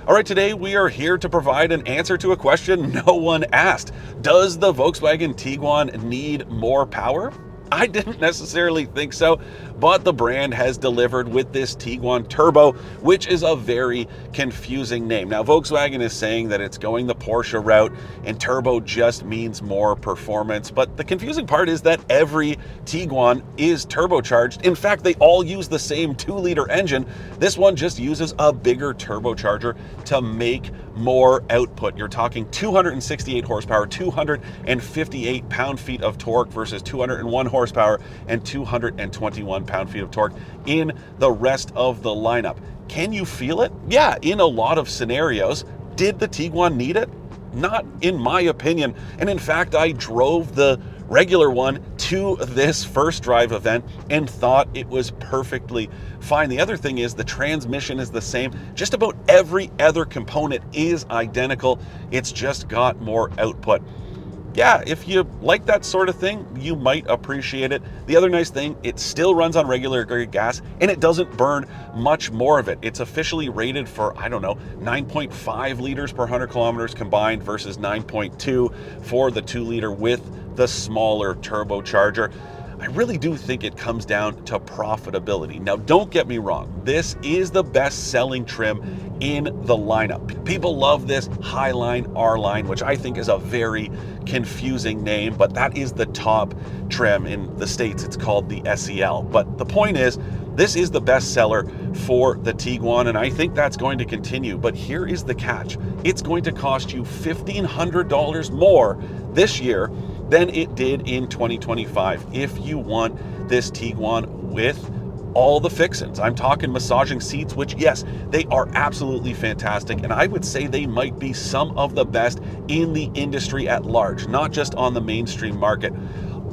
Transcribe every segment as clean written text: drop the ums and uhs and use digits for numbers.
All right, today we are here to provide an answer to a question no one asked. Does the Volkswagen Tiguan need more power? I didn't necessarily think so, but the brand has delivered with this Tiguan Turbo, which is a very confusing name. Now, Volkswagen is saying that it's going the Porsche route and turbo just means more performance, but the confusing part is that every Tiguan is turbocharged. In fact, they all use the same 2-liter engine. This one just uses a bigger turbocharger to make more output. You're talking 268 horsepower, 258 pound-feet of torque versus 201 horsepower and 221 pound-feet of torque in the rest of the lineup. Can you feel it? Yeah, in a lot of scenarios. Did the Tiguan need it? Not in my opinion. And in fact, I drove the regular one to this first drive event and thought it was perfectly fine. The other thing is the transmission is the same. Just about every other component is identical. It's just got more output. Yeah, if you like that sort of thing, you might appreciate it. The other nice thing, it still runs on regular grade gas and it doesn't burn much more of it. It's officially rated for, 9.5 liters per 100 kilometers combined versus 9.2 for the 2-liter with the smaller turbocharger. I really do think it comes down to profitability. Now, don't get me wrong. This is the best-selling trim in the lineup. People love this Highline R-Line, which I think is a very confusing name, but that is the top trim. In the States, it's called the SEL. But the point is, this is the best seller for the Tiguan, and I think that's going to continue. But here is the catch. It's going to cost you $1,500 more this year than it did in 2025 if you want this Tiguan with all the fixins. I'm talking massaging seats, which yes, they are absolutely fantastic, and I would say they might be some of the best in the industry at large, not just on the mainstream market.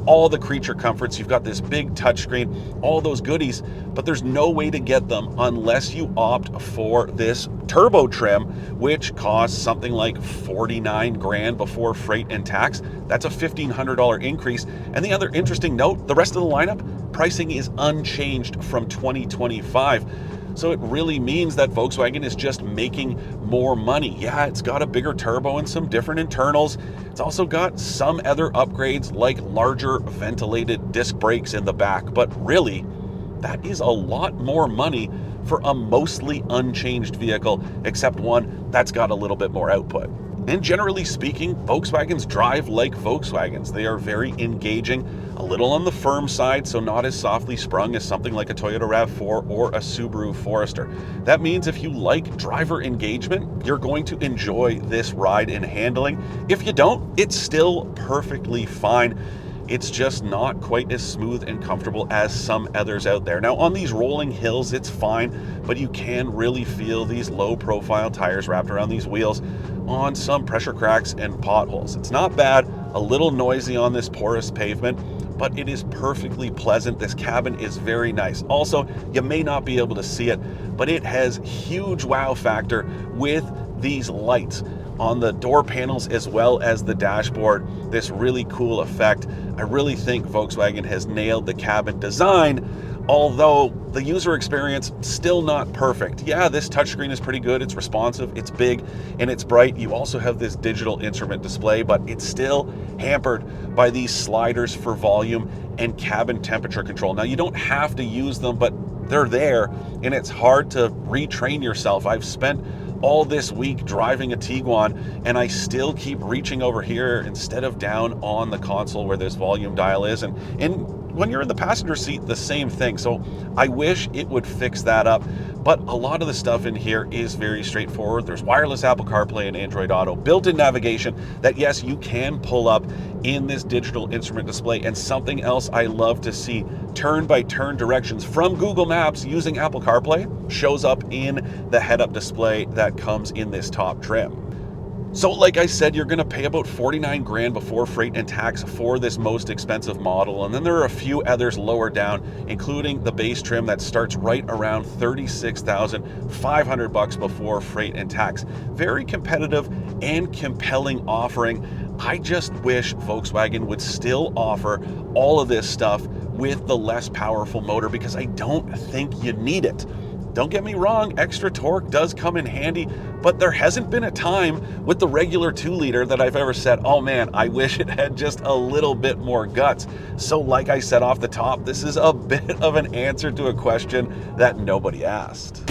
All the creature comforts, you've got this big touchscreen, all those goodies, but there's no way to get them unless you opt for this turbo trim, which costs something like 49 grand before freight and tax. That's a $1,500 increase. And the other interesting note, the rest of the lineup, pricing is unchanged from 2025. So it really means that Volkswagen is just making more money. Yeah, it's got a bigger turbo and some different internals. It's also got some other upgrades like larger ventilated disc brakes in the back, but really, that is a lot more money for a mostly unchanged vehicle, except one that's got a little bit more output. And generally speaking, Volkswagens drive like Volkswagens. They are very engaging, a little on the firm side, so not as softly sprung as something like a Toyota RAV4 or a Subaru Forester. That means if you like driver engagement, you're going to enjoy this ride and handling. If you don't, it's still perfectly fine. It's just not quite as smooth and comfortable as some others out there. Now, on these rolling hills, it's fine, but you can really feel these low-profile tires wrapped around these wheels on some pressure cracks and potholes. It's not bad, a little noisy on this porous pavement, but it is perfectly pleasant. This cabin is very nice. Also, you may not be able to see it, but it has huge wow factor with these lights on the door panels as well as the dashboard. This really cool effect. I really think Volkswagen has nailed the cabin design, although the user experience still not perfect. Yeah, this touchscreen is pretty good. It's responsive, it's big, and it's bright. You also have this digital instrument display, but it's still hampered by these sliders for volume and cabin temperature control. Now, you don't have to use them, but they're there, and it's hard to retrain yourself. I've spent all this week driving a Tiguan, and I still keep reaching over here instead of down on the console where this volume dial is. And when you're in the passenger seat, the same thing. So I wish it would fix that up. But a lot of the stuff in here is very straightforward. There's wireless Apple CarPlay and Android Auto, built-in navigation that, yes, you can pull up in this digital instrument display. And something else I love to see, turn-by-turn directions from Google Maps using Apple CarPlay shows up in the head-up display that comes in this top trim. So like I said, you're gonna pay about 49 grand before freight and tax for this most expensive model. And then there are a few others lower down, including the base trim that starts right around 36,500 bucks before freight and tax. Very competitive and compelling offering. I just wish Volkswagen would still offer all of this stuff with the less powerful motor, because I don't think you need it. Don't get me wrong, extra torque does come in handy, but there hasn't been a time with the regular 2-liter that I've ever said, oh man, I wish it had just a little bit more guts. So like I said off the top, this is a bit of an answer to a question that nobody asked.